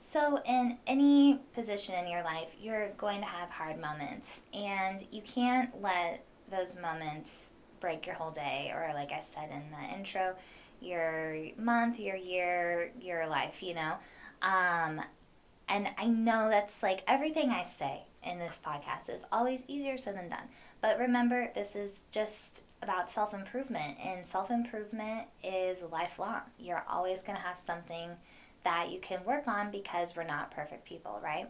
So, in any position in your life, you're going to have hard moments, and you can't let those moments break your whole day, or, like I said in the intro, your month, your year, your life, Um, and I know that's like everything I say in this podcast is always easier said than done. But remember, this is just about self improvement, and self improvement is lifelong. You're always going to have something that you can work on because we're not perfect people, right?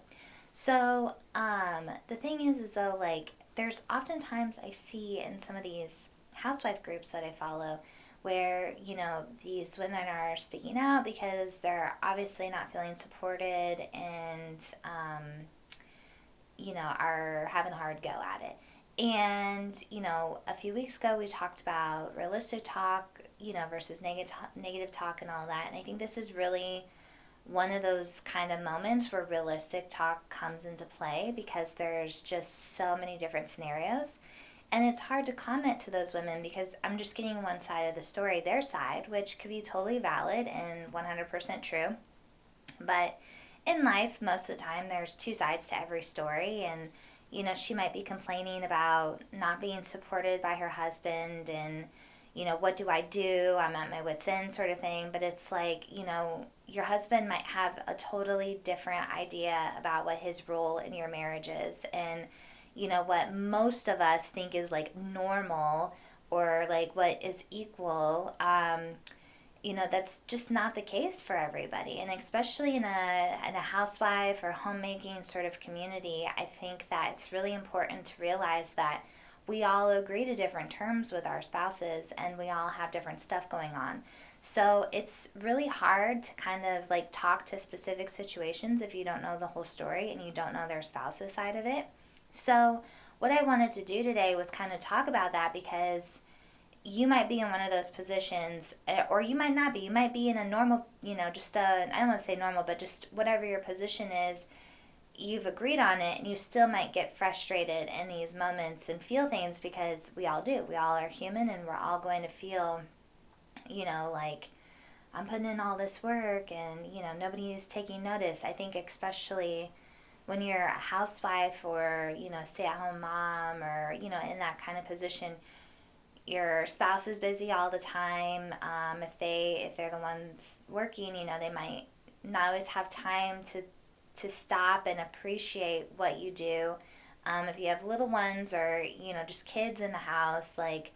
So, the thing is though, like, there's oftentimes I see in some of these housewife groups that I follow where, these women are speaking out because they're obviously not feeling supported and, are having a hard go at it. And, a few weeks ago we talked about realistic talk, versus negative talk and all that. And I think this is really one of those kind of moments where realistic talk comes into play because there's just so many different scenarios. And it's hard to comment to those women because I'm just getting one side of the story, their side, which could be totally valid and 100% true. But in life, most of the time, there's two sides to every story. And, she might be complaining about not being supported by her husband and, what do I do? I'm at my wits' end, sort of thing. But it's like, your husband might have a totally different idea about what his role in your marriage is. And, what most of us think is like normal or like what is equal, that's just not the case for everybody. And especially in a housewife or homemaking sort of community, I think that it's really important to realize that we all agree to different terms with our spouses and we all have different stuff going on. So it's really hard to kind of like talk to specific situations if you don't know the whole story and you don't know their spouse's side of it. So what I wanted to do today was kind of talk about that because you might be in one of those positions, or you might not be. You might be in a normal, just I don't want to say normal, but just whatever your position is, you've agreed on it, and you still might get frustrated in these moments and feel things because we all do. We all are human, and we're all going to feel, like I'm putting in all this work and, nobody is taking notice. I think especially when you're a housewife or, stay at home mom or, in that kind of position, your spouse is busy all the time. If they're the ones working, they might not always have time to stop and appreciate what you do. If you have little ones or just kids in the house, like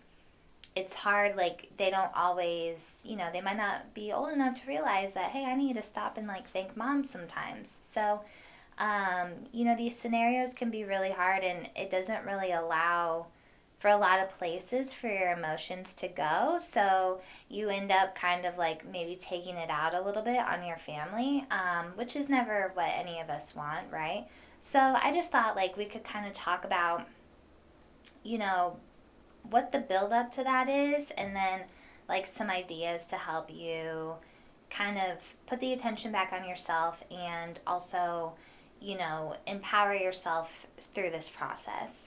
it's hard. Like they don't always, they might not be old enough to realize that, hey, I need to stop and like thank mom sometimes. So, these scenarios can be really hard, and it doesn't really allow for a lot of places for your emotions to go. So you end up kind of like maybe taking it out a little bit on your family, which is never what any of us want, right? So I just thought like we could kind of talk about, you know, what the build up to that is, and then like some ideas to help you kind of put the attention back on yourself and also, empower yourself through this process.